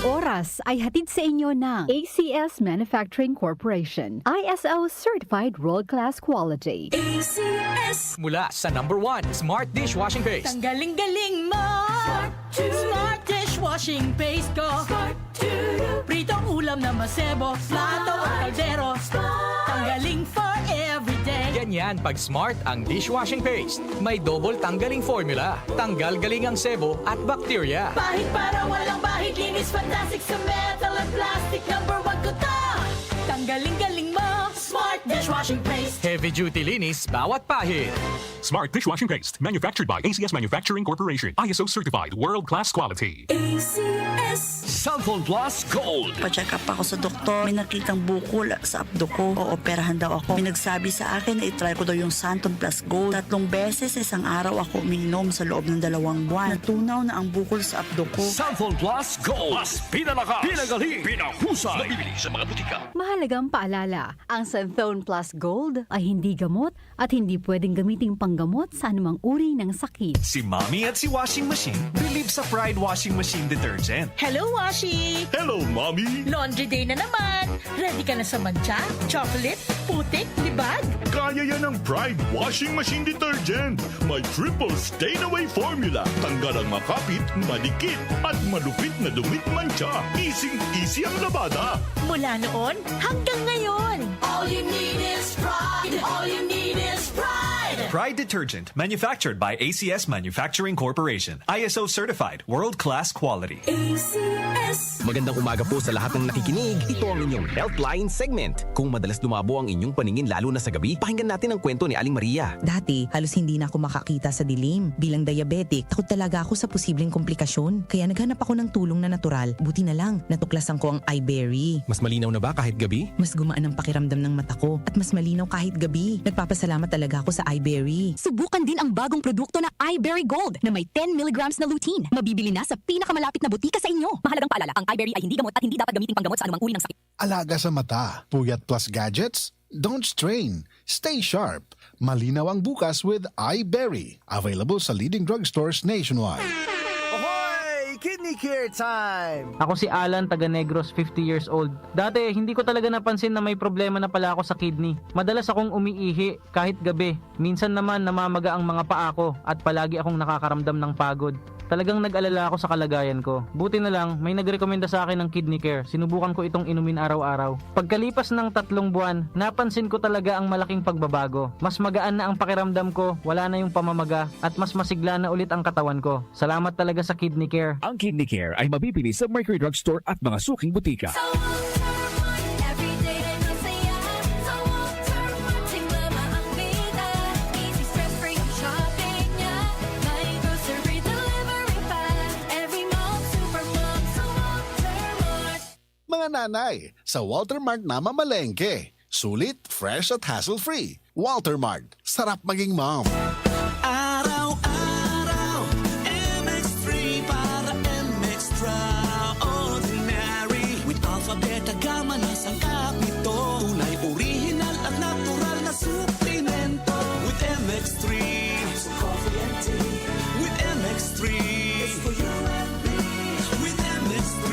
Oras ay hatid sa inyo ng ACS Manufacturing Corporation. ISO Certified World-Class Quality. ACS. Mula sa #1 Smart Dishwashing Paste. Ang galing-galing mo. Smart dishwashing paste ko. Pritong ulam na masebo. Plato o kaldero. Tanggaling for everyday. Ganyan pag Smart ang dishwashing paste. May double tanggaling formula. Tanggal galing ang sebo at bacteria. Bahid para walang bahid. Linis fantastic sa metal at plastic. #1 ko to. Tanggaling-galing mo. Smart dishwashing paste. Heavy duty linis bawat pahid. Smart Dishwashing Paste, manufactured by ACS Manufacturing Corporation. ISO certified, world-class quality. ACS. Cellphone Plus Gold. Pa-check up ako sa doktor. May nakitang bukol sa abdo ko. Ooperahan daw ako. May nagsabi sa akin na itry ko daw yung Santon Plus Gold. 3 beses isang araw ako umiinom sa loob ng 2 buwan. Natunaw na ang bukol sa abdo ko. Cellphone Plus Gold. Mas pinalakas, pinagaling, pinahusay. Nabibili sa mga butika. Mahalagang paalala, ang Santhone Plus Gold ay hindi gamot at hindi pwedeng gamiting panggamot sa anumang uri ng sakit. Si Mommy at si Washing Machine believe sa Pride Washing Machine Detergent. Hello, Washi! Hello, Mommy! Laundry day na naman! Ready ka na sa mancha, chocolate, putik, libag? Kaya yan ang Pride Washing Machine Detergent. May triple stain-away formula. Tanggal ang makapit, madikit, at malupit na dumit mancha. Easy ang labada. Mula noon hanggang ngayon. All you need is pride. All you need is pride. Pride Detergent, manufactured by ACS Manufacturing Corporation. ISO certified, world-class quality. ACS. Magandang umaga po sa lahat ng nakikinig. Ito ang inyong Healthline segment. Kung madalas dumabo ang inyong paningin lalo na sa gabi, pakinggan natin ang kwento ni Aling Maria. Dati, halos hindi na ako makakita sa dilim. Bilang diabetic, takot talaga ako sa posibleng komplikasyon. Kaya naghanap ako ng tulong na natural. Buti na lang, natuklasan ko ang iBerry. Mas malinaw na ba kahit gabi? Mas gumaan ang pakiramdam ng mata ko at mas malinaw kahit gabi. Nagpapasalamat talaga ako sa iBerry. Subukan din ang bagong produkto na iBerry Gold na may 10 mg na lutein. Mabibili na sa pinakamalapit na butika sa inyo. Mahalagang paalala, ang iBerry ay hindi gamot at hindi dapat gamiting panggamot sa anumang uri ng sakit. Alaga sa mata. Puyat plus gadgets? Don't strain. Stay sharp. Malinaw ang bukas with iBerry. Available sa leading drugstores nationwide. Kidney Care Time! Ako si Alan, taga Negros, 50 years old. Dati, hindi ko talaga napansin na may problema na pala ako sa kidney. Madalas akong umiihi kahit gabi. Minsan naman namamaga ang mga paa ko at palagi akong nakakaramdam ng pagod. Talagang nag-alala ako sa kalagayan ko. Buti na lang, may nagrekomenda sa akin ng Kidney Care. Sinubukan ko itong inumin araw-araw. Pagkalipas ng 3 buwan, napansin ko talaga ang malaking pagbabago. Mas magaan na ang pakiramdam ko, wala na yung pamamaga, at mas masigla na ulit ang katawan ko. Salamat talaga sa Kidney Care. Ang Kidney Care ay mabibili sa Mercury Drugstore at mga suking butika. Mga nanay, sa Walter Mart na mamalengke. Sulit, fresh at hassle-free. Walter Mart, sarap maging mom. Araw-araw, MX3 para MX-Traordinary. With alpha, beta, gamma na sangkap nito. Tunay, original at natural na suplemento. With MX3, so coffee and tea. With MX3, it's for you and me. With MX3,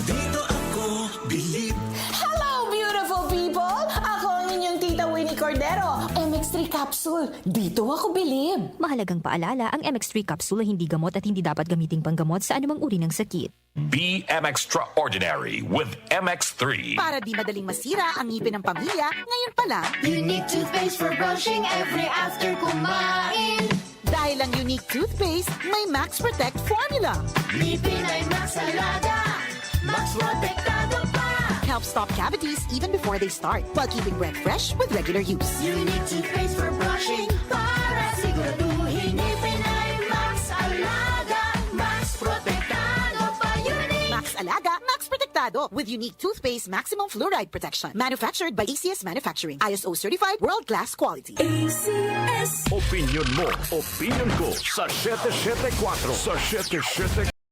dito ako bilib. Hello, beautiful people! Ako ang inyong tita Winnie Cordero. MX3 Capsule. Dito ako bilib. Mahalagang paalala, ang MX3 capsule ay hindi gamot at hindi dapat gamiting panggamot sa anumang uri ng sakit. Be MX-Traordinary with MX3. Para di madaling masira ang ngipin ng pamilya, ngayon pa lang. Unique toothpaste for brushing every after kumain. Dahil ang unique toothpaste, may Max Protect formula. Ngipin ay Max Alaga. Max Protektado pa. Helps stop cavities even before they start, while keeping breath fresh with regular use. Unique toothpaste for brushing para siguraduhin ngipin ay Max Alaga. Max Protektado pa. Unique. Max Alaga, Max Protektado with unique toothpaste maximum fluoride protection. Manufactured by ACS Manufacturing. ISO certified world-class quality. ACS. Opinion mo, opinion ko sa 774 sa 77